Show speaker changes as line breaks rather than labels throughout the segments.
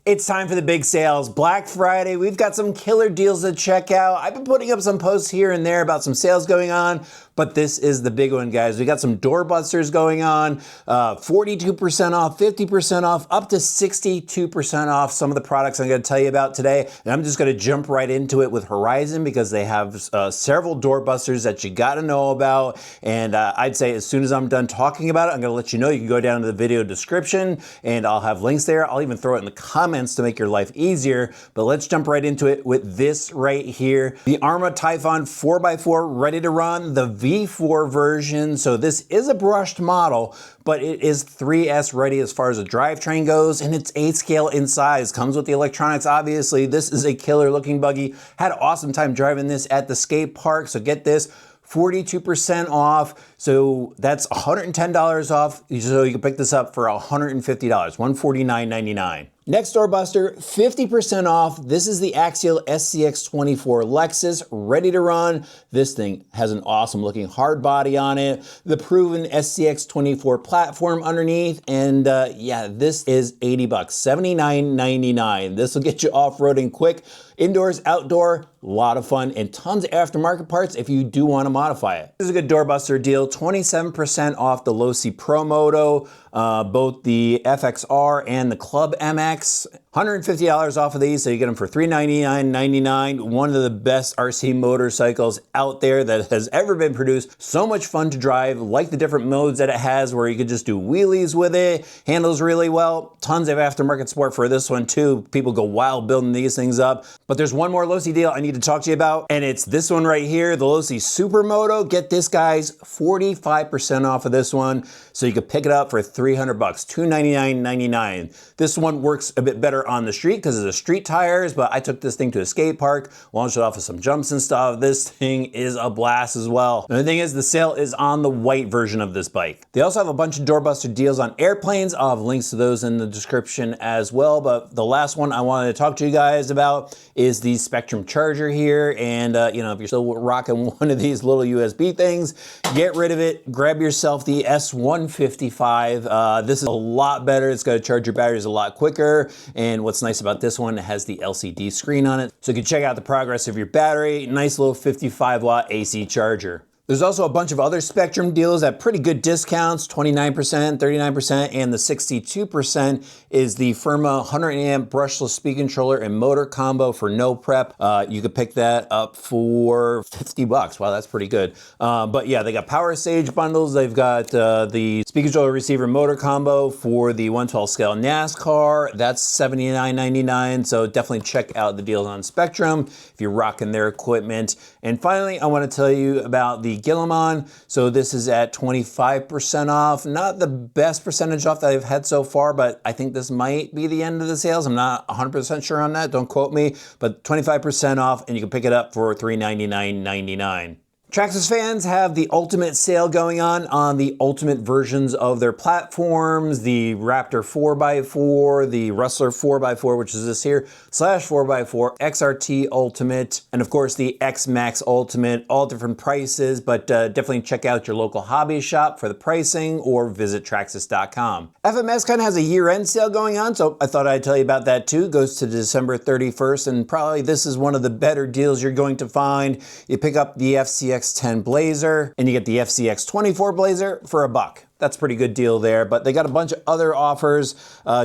It's time for the big sales. Black Friday, we've got some killer deals to check out. I've been putting up some posts here and there about some sales going on, but this is the big one, guys. We got some doorbusters going on, 42% off, 50% off, up to 62% off some of the products I'm gonna tell you about today. And I'm just gonna jump right into it with Horizon because they have several doorbusters that you gotta know about. And I'd say as soon as I'm done talking about it, I'm gonna let you know. You can go down to the video description and I'll have links there. I'll even throw it in the comments to make your life easier, but let's jump right into it with this right here. The Arrma Typhon 4x4 ready to run, the V4 version. So this is a brushed model, but it is 3S ready as far as the drivetrain goes, and it's 8 scale in size. Comes with the electronics, obviously. This is a killer looking buggy. Had an awesome time driving this at the skate park, so get this. 42% off, so that's $110 off, so you can pick this up for $150, $149.99. Next doorbuster, 50% off. This is the Axial SCX24 Lexus, ready to run. This thing has an awesome looking hard body on it, the proven SCX24 platform underneath, and yeah, this is $80, $79.99. This will get you off-roading quick, indoors, outdoor, a lot of fun, and tons of aftermarket parts if you do want to modify it. This is a good doorbuster deal, 27% off the Losi Pro Moto, both the FXR and the Club MX. $150 off of these, so you get them for $399.99. One of the best RC motorcycles out there that has ever been produced. So much fun to drive, like the different modes that it has where you could just do wheelies with it, handles really well. Tons of aftermarket support for this one too. People go wild building these things up. But there's one more Losi deal I need to talk to you about, and it's this one right here, the Losi Supermoto. Get this, guys, 45% off of this one, so you could pick it up for $300, $299.99. This one works a bit better on the street because of the street tires, but I took this thing to a skate park, launched it off of some jumps and stuff. This thing is a blast as well. And the thing is, the sale is on the white version of this bike. They also have a bunch of doorbuster deals on airplanes. I'll have links to those in the description as well, but the last one I wanted to talk to you guys about is the Spektrum charger here. And you know, if you're still rocking one of these little USB things, get rid of it, grab yourself the S155. This is a lot better. It's going to charge your batteries a lot quicker, and what's nice about this one, it has the LCD screen on it, so you can check out the progress of your battery. Nice little 55-watt AC charger. There's also a bunch of other Spektrum deals at pretty good discounts, 29%, 39%, and the 62% is the Firma 100 amp brushless speed controller and motor combo for no prep. You could pick that up for $50. Wow, that's pretty good. But yeah, they got Power Sage bundles. They've got the speed controller receiver motor combo for the 112 scale NASCAR. That's $79.99. So definitely check out the deals on Spektrum if you're rocking their equipment. And finally, I want to tell you about the Guillemot. So this is at 25% off. Not the best percentage off that I've had so far, but I think this might be the end of the sales. I'm not 100% sure on that. Don't quote me, but 25% off, and you can pick it up for $399.99. Traxxas fans have the ultimate sale going on the ultimate versions of their platforms, the Raptor 4x4, the Rustler 4x4, which is this here, /4x4, XRT Ultimate, and of course the X-Max Ultimate, all different prices, but definitely check out your local hobby shop for the pricing or visit Traxxas.com. FMS kind of has a year-end sale going on, so I thought I'd tell you about that too. It goes to December 31st, and probably this is one of the better deals you're going to find. You pick up the FCX 10 Blazer and you get the FCX 24 Blazer for $1. That's a pretty good deal there, but they got a bunch of other offers.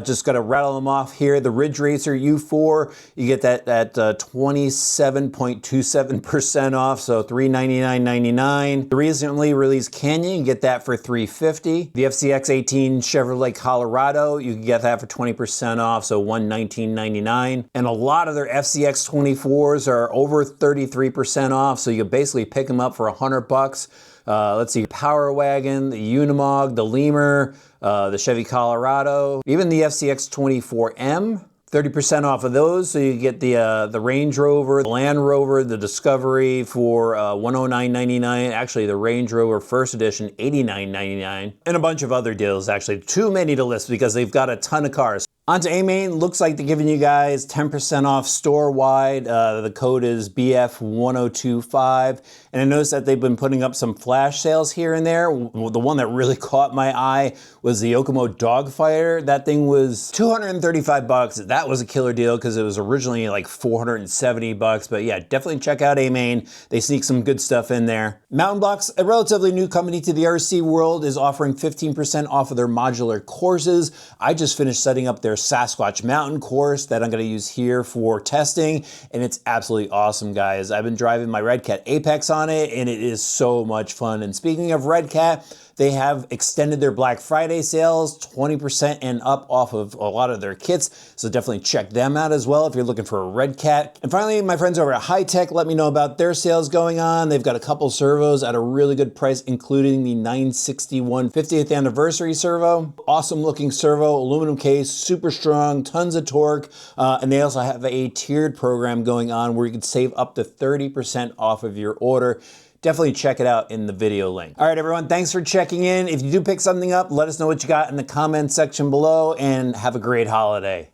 Just gotta rattle them off here. The Ridge Racer U4, you get that at 27.27% off, so $399.99. The recently released Canyon, you get that for $350. The FCX 18 Chevrolet Colorado, you can get that for 20% off, so $119.99. And a lot of their FCX 24s are over 33% off, so you basically pick them up for $100. Let's see, Power Wagon, the Unimog, the Lemur, the Chevy Colorado, even the FCX 24M, 30% off of those. So you get the Range Rover, the Land Rover, the Discovery for $109.99. Actually, the Range Rover First Edition, $89.99. And a bunch of other deals, actually. Too many to list because they've got a ton of cars. Onto AMain, looks like they're giving you guys 10% off store-wide. The code is BF1025. And I noticed that they've been putting up some flash sales here and there. The one that really caught my eye was the Yokomo Dogfighter. That thing was 235 bucks. That was a killer deal because it was originally like 470 bucks. But yeah, definitely check out AMain. They sneak some good stuff in there. Mountain Blocks, a relatively new company to the RC world, is offering 15% off of their modular courses. I just finished setting up their Sasquatch Mountain course that I'm going to use here for testing, and it's absolutely awesome, guys. I've been driving my Red Cat Apex on it, and it is so much fun. And speaking of Red Cat, they have extended their Black Friday sales 20% and up off of a lot of their kits, so definitely check them out as well if you're looking for a Red Cat. And finally, my friends over at Hi-Tech let me know about their sales going on. They've got a couple servos at a really good price, including the 961 50th anniversary servo. Awesome looking servo, aluminum case, super strong, tons of torque, and they also have a tiered program going on where you can save up to 30% off of your order. Definitely check it out in the video link. All right, everyone, thanks for checking in. If you do pick something up, let us know what you got in the comments section below, and have a great holiday.